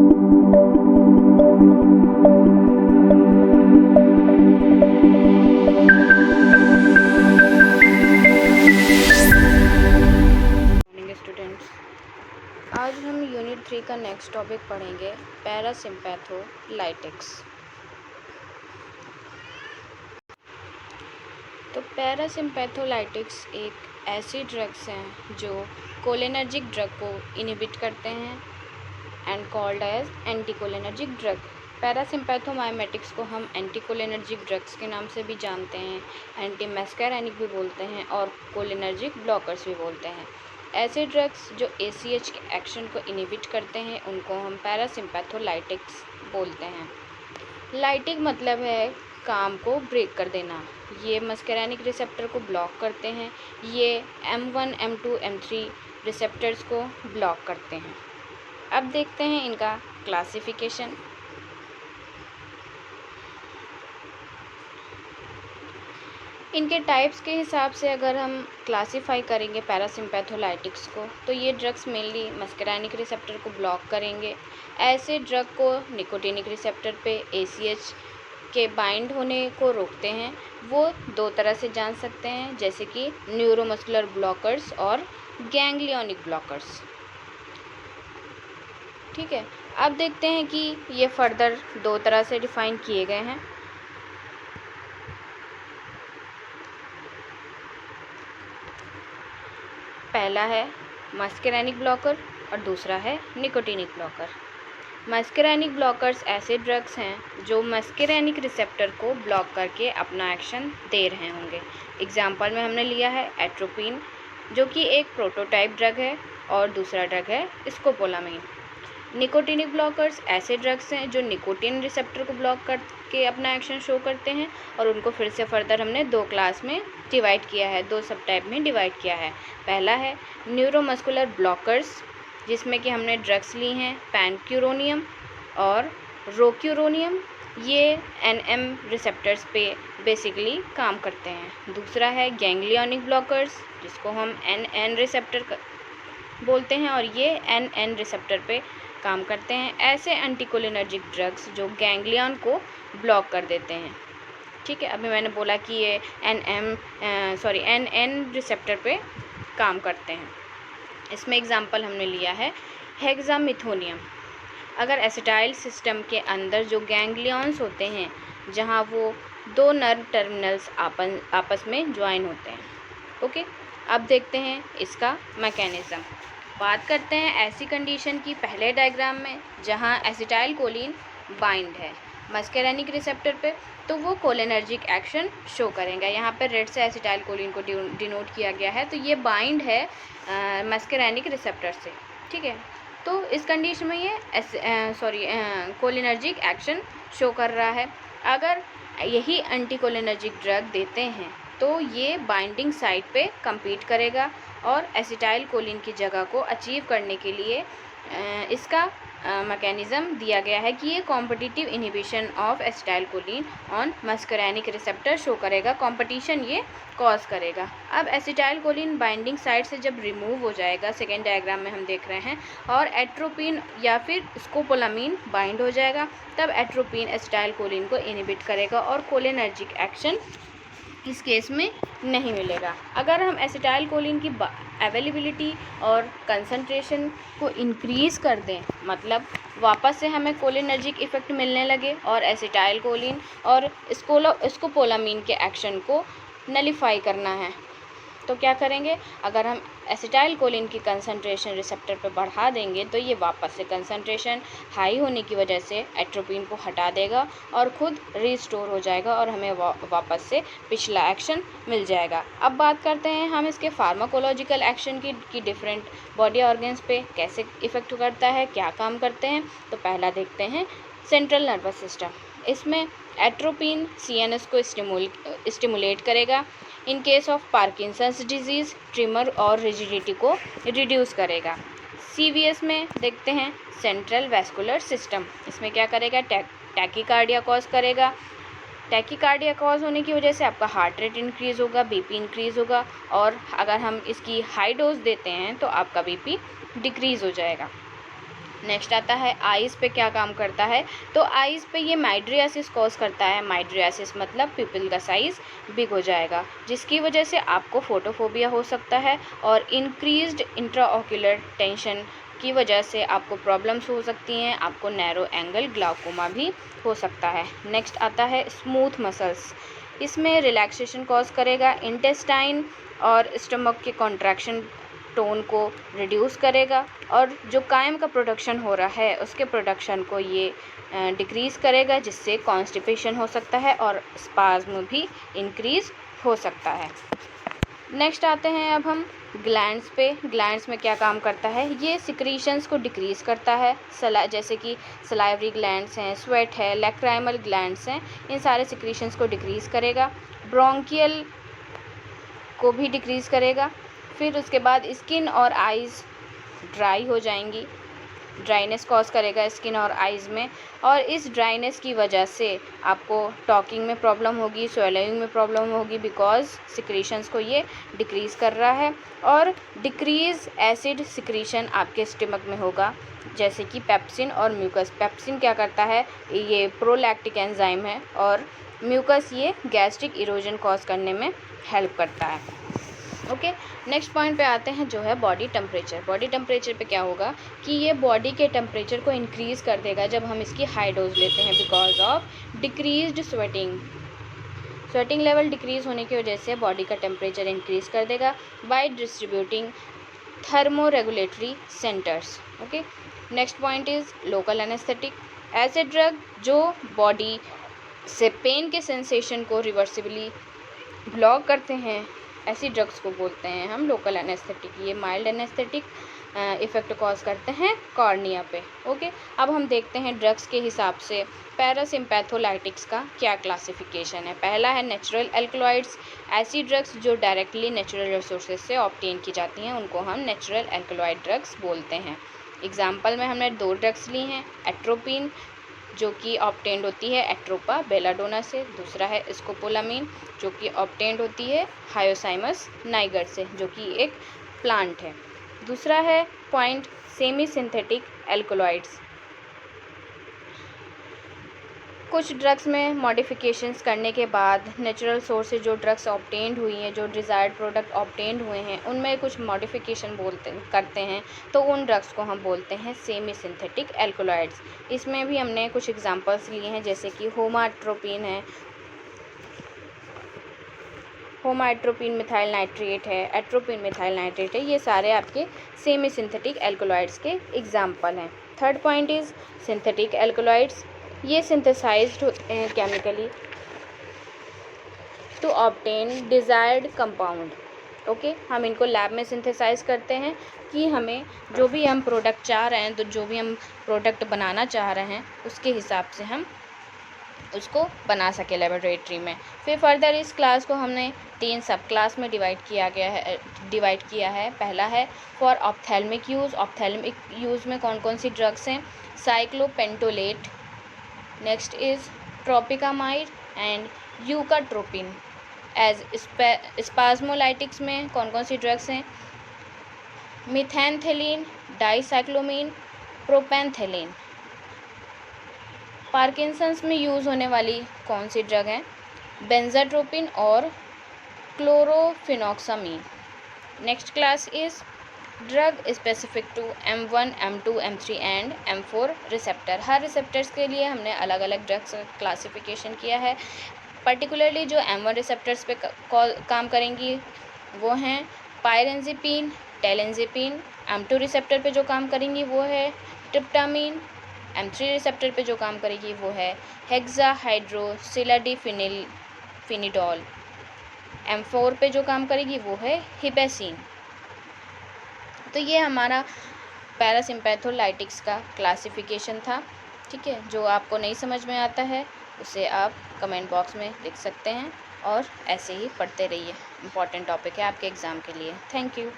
Students, आज हम unit 3 का नेक्स्ट टॉपिक पढ़ेंगे, पैरासिम्पैथोलाइटिक्स। तो पैरासिम्पैथोलाइटिक्स एक ऐसी ड्रग्स हैं जो कोलिनर्जिक ड्रग को इनहिबिट करते हैं and called as anticholinergic drug. Parasympathomimetics को हम एंटीकोलिनर्जिक ड्रग्स के नाम से भी जानते हैं, एंटी मस्कैरेनिक भी बोलते हैं और कोलिनर्जिक ब्लॉकर्स भी बोलते हैं। ऐसे ड्रग्स जो ACH के एक्शन को इनहिबिट करते हैं उनको हम पैरासिम्पैथोलाइटिक्स बोलते हैं। लाइटिक मतलब है काम को ब्रेक कर देना। ये मस्कैरेनिक रिसेप्टर को ब्लॉक करते हैं। ये M1, M2, M3 रिसेप्टर्स को ब्लॉक करते हैं। अब देखते हैं इनका क्लासिफिकेशन। इनके टाइप्स के हिसाब से अगर हम क्लासिफाई करेंगे पैरासिम्पैथोलाइटिक्स को, तो ये ड्रग्स मेनली मस्कैरेनिक रिसेप्टर को ब्लॉक करेंगे। ऐसे ड्रग को निकोटिनिक रिसेप्टर पे ACH के बाइंड होने को रोकते हैं। वो दो तरह से जान सकते हैं, जैसे कि न्यूरोमस्कुलर ब्लॉकर्स और गैंग्लियोनिक ब्लॉकर्स। ठीक है, अब देखते हैं कि ये फर्दर दो तरह से डिफाइन किए गए हैं। पहला है मस्कैरेनिक ब्लॉकर और दूसरा है निकोटिनिक ब्लॉकर। मस्कैरेनिक ब्लॉकर्स ऐसे ड्रग्स हैं जो मस्कैरेनिक रिसेप्टर को ब्लॉक करके अपना एक्शन दे रहे होंगे। एग्जाम्पल में हमने लिया है एट्रोपिन, जो कि एक प्रोटोटाइप ड्रग है, और दूसरा ड्रग है स्कोपोलामाइन। निकोटिनिक ब्लॉकर्स ऐसे ड्रग्स हैं जो निकोटिन रिसेप्टर को ब्लॉक करके अपना एक्शन शो करते हैं, और उनको फिर से फर्दर हमने दो क्लास में डिवाइड किया है, दो सब टाइप में डिवाइड किया है। पहला है न्यूरोमस्कुलर ब्लॉकर्स, जिसमें कि हमने ड्रग्स ली हैं पैनक्यूरोनियम और रोक्यूरोनियम। ये NM रिसेप्टर्स पे बेसिकली काम करते हैं। दूसरा है गैंग्लियोनिक ब्लॉकर्स, जिसको हम NN रिसेप्टर बोलते हैं, और ये NN रिसेप्टर पे काम करते हैं। ऐसे एंटीकोलिनर्जिक ड्रग्स जो गैंग्लियन को ब्लॉक कर देते हैं। ठीक है, अभी मैंने बोला कि ये NN रिसेप्टर पे काम करते हैं। इसमें एग्जांपल हमने लिया है हेक्सामिथोनियम। अगर एसिटाइल सिस्टम के अंदर जो गैंग्लियंस होते हैं, जहां वो दो नर्व टर्मिनल्स आपस में ज्वाइन होते हैं। ओके, अब देखते हैं इसका मैकेनिज़्म। बात करते हैं ऐसी कंडीशन की पहले डायग्राम में जहां एसिटाइल कोलिन बाइंड है मस्कैरेनिक रिसेप्टर पे, तो वो कोलिनर्जिक एक्शन शो करेंगे। यहाँ पर रेड से एसिटाइल कोलिन को डिनोट किया गया है, तो ये बाइंड है मस्कैरेनिक रिसेप्टर से। ठीक है, तो इस कंडीशन में ये कोलिनर्जिक एक्शन शो कर रहा है। अगर यही एंटीकोलिनर्जिक ड्रग देते हैं तो ये बाइंडिंग साइट पे compete करेगा, और एसिटाइल कोलिन की जगह को अचीव करने के लिए इसका मैकेनिज़्म दिया गया है कि ये competitive inhibition of acetyl choline on muscarinic receptor show करेगा, कंपटीशन ये कॉज करेगा। अब एसिटाइल कोलिन बाइंडिंग साइट से जब रिमूव हो जाएगा, सेकेंड डायग्राम में हम देख रहे हैं, और एट्रोपिन या फिर स्कोपोलामाइन बाइंड हो जाएगा, तब एट्रोपिन एसिटाइल कोलिन को इनहिबिट करेगा और कोलिनर्जिक एक्शन इस केस में नहीं मिलेगा। अगर हम एसिटाइल कोलिन की अवेलेबिलिटी और कंसंट्रेशन को इंक्रीज़ कर दें, मतलब वापस से हमें कोलिनर्जिक इफ़ेक्ट मिलने लगे और एसिटाइल कोलिन और स्कोपोलामाइन के एक्शन को नलिफाई करना है, तो क्या करेंगे? अगर हम एसिटाइल कोलिन की कंसंट्रेशन रिसेप्टर पर बढ़ा देंगे तो ये वापस से कंसंट्रेशन हाई होने की वजह से एट्रोपिन को हटा देगा और खुद रिस्टोर हो जाएगा और हमें वापस से पिछला एक्शन मिल जाएगा। अब बात करते हैं हम इसके फार्माकोलॉजिकल एक्शन की डिफरेंट बॉडी ऑर्गन्स पे कैसे इफ़ेक्ट करता है, क्या काम करते हैं। तो पहला देखते हैं सेंट्रल नर्वस सिस्टम। इसमें एट्रोपिन CNS को स्टिमुलेट करेगा। In case of Parkinson's disease trimmer और रिजिडिटी को रिड्यूस करेगा। CVS में देखते हैं सेंट्रल वैस्कुलर सिस्टम। इसमें क्या करेगा? टैकीकार्डिया कॉज करेगा। टैकीकार्डिया कॉज होने की वजह से आपका हार्ट रेट इंक्रीज़ होगा, BP इंक्रीज़ होगा, और अगर हम इसकी हाई डोज देते हैं तो आपका BP डिक्रीज़ हो जाएगा। नेक्स्ट आता है आइज़ पे क्या काम करता है। तो आइज़ पे ये माइड्रियासिस कॉज करता है। माइड्रियासिस मतलब पिपल का साइज़ बिग हो जाएगा, जिसकी वजह से आपको फोटोफोबिया हो सकता है और इंक्रीज्ड इंट्राओक्यूलर टेंशन की वजह से आपको प्रॉब्लम्स हो सकती हैं। आपको नैरो एंगल ग्लाउकोमा भी हो सकता है। नेक्स्ट आता है स्मूथ मसल्स। इसमें रिलैक्सेशन कॉज करेगा। इंटेस्टाइन और स्टमक के कॉन्ट्रैक्शन टोन को रिड्यूस करेगा और जो कायम का प्रोडक्शन हो रहा है उसके प्रोडक्शन को ये डिक्रीज़ करेगा, जिससे कॉन्स्टिपेशन हो सकता है और स्पाज्म भी इंक्रीज़ हो सकता है। नेक्स्ट आते हैं अब हम ग्लैंड्स पे। ग्लैंड्स में क्या काम करता है, ये सिक्रीशंस को डिक्रीज़ करता है। जैसे कि सलाइवरी ग्लैंड्स हैं, स्वेट है, लैक्राइमल ग्लैंड्स हैं, इन सारे सिक्रीशंस को डिक्रीज़ करेगा। ब्रोंकियल को भी डिक्रीज़ करेगा। फिर उसके बाद स्किन और आइज़ ड्राई हो जाएंगी। ड्राइनेस कॉज करेगा स्किन और आइज़ में, और इस ड्राइनेस की वजह से आपको टॉकिंग में प्रॉब्लम होगी, स्वेलिंग में प्रॉब्लम होगी, बिकॉज सिक्रीशंस को ये डिक्रीज़ कर रहा है। और डिक्रीज़ एसिड सिक्रीशन आपके स्टमक में होगा, जैसे कि पेप्सिन और म्यूकस। पेप्सिन क्या करता है, ये प्रोलैक्टिक एंजाइम है, और म्यूकस ये गैस्ट्रिक इरोजन कॉज करने में हेल्प करता है। ओके, नेक्स्ट पॉइंट पे आते हैं जो है बॉडी टेम्परेचर। बॉडी टेम्परेचर पे क्या होगा कि ये बॉडी के टेम्परेचर को इंक्रीज़ कर देगा जब हम इसकी हाई डोज लेते हैं, because of decreased sweating. Sweating level decrease होने की वजह से बॉडी का टेम्परेचर इंक्रीज़ कर देगा by distributing thermoregulatory centres. Okay, next point is local anaesthetic. ऐसे ड्रग जो बॉडी से पेन के सेंसेशन को रिवर्सिबली ब्लॉक करते हैं, ऐसी ड्रग्स को बोलते हैं हम लोकल एनेस्थेटिक। ये माइल्ड एनेस्थेटिक इफ़ेक्ट कॉज करते हैं कॉर्निया पे। ओके, अब हम देखते हैं ड्रग्स के हिसाब से पैरासिम्पैथोलाइटिक्स का क्या क्लासिफिकेशन है। पहला है नेचुरल एल्कलॉइड्स। ऐसी ड्रग्स जो डायरेक्टली नेचुरल रिसोर्सेज से ऑब्टेन की जाती हैं उनको हम नेचुरल एल्कलॉइड ड्रग्स बोलते हैं। एग्जाम्पल में हमने 2 ड्रग्स ली हैं, एट्रोपिन जो कि ऑब्टेंड होती है एट्रोपा बेलाडोना से, दूसरा है स्कोपोलामीन जो कि ऑब्टेंड होती है हायोसाइमस नाइगर से, जो कि एक प्लांट है। दूसरा है पॉइंट सेमी सिंथेटिक एल्कलॉइड्स। कुछ ड्रग्स में मॉडिफिकेशंस करने के बाद नेचुरल सोर्स से जो ड्रग्स ऑब्टेंड हुई हैं, जो डिज़ायर्ड प्रोडक्ट ऑब्टेंड हुए हैं, उनमें कुछ मॉडिफिकेशन करते हैं तो उन ड्रग्स को हम बोलते हैं सेमी सिंथेटिक एल्कलॉइड्स। इसमें भी हमने कुछ एग्जांपल्स लिए हैं, जैसे कि होमाट्रोपिन है, होमाट्रोपिन मिथाइल नाइट्रेट है, एट्रोपिन मिथाइल नाइट्रेट है, ये सारे आपके सेमी सिंथेटिक एल्कलॉइड्स के एग्जाम्पल हैं। Third point is synthetic alkaloids. ये सिंथेसाइज्ड होते हैं chemically to obtain desired compound. Okay, हम इनको लैब में सिंथेसाइज करते हैं कि हमें जो भी हम प्रोडक्ट चाह रहे हैं, तो जो भी हम प्रोडक्ट बनाना चाह रहे हैं उसके हिसाब से हम उसको बना सके लेबोरेटरी में। फिर फर्दर इस क्लास को हमने 3 सब क्लास में डिवाइड किया है। पहला है for ophthalmic use. Ophthalmic use में कौन कौन सी ड्रग्स हैं, cyclopentolate, next is tropicamide and eucatropine. As spasmolytics में कौन कौन सी ड्रग्स हैं, मिथैंथेलिन, डाइसाइक्लोमीन, प्रोपेंथेलिन। पार्किंसंस में यूज़ होने वाली कौन सी ड्रग है, बेंजाट्रोपिन और chlorphenoxamine. Next class is drug specific to M1, M2, M3 and M4 receptor. हर रिसेप्टर्स के लिए हमने अलग अलग ड्रग्स क्लासिफिकेशन किया है। पर्टिकुलरली जो M1 रिसेप्टर्स पे काम करेंगी वो हैं पायरेंजिपिन, टेलेंजिपिन। M2 रिसेप्टर पे जो काम करेंगी वो है ट्रिप्टामिन। M3 रिसेप्टर पे जो काम करेगी वो है हेक्साहाइड्रोसिलाडिफिनिडोल। M4 पे जो काम करेगी वो है हिपेसिन। तो ये हमारा पैरासिम्पैथोलाइटिक्स का क्लासिफिकेशन था। ठीक है, जो आपको नहीं समझ में आता है उसे आप कमेंट बॉक्स में लिख सकते हैं और ऐसे ही पढ़ते रहिए। इम्पॉर्टेंट टॉपिक है आपके एग्ज़ाम के लिए। Thank you.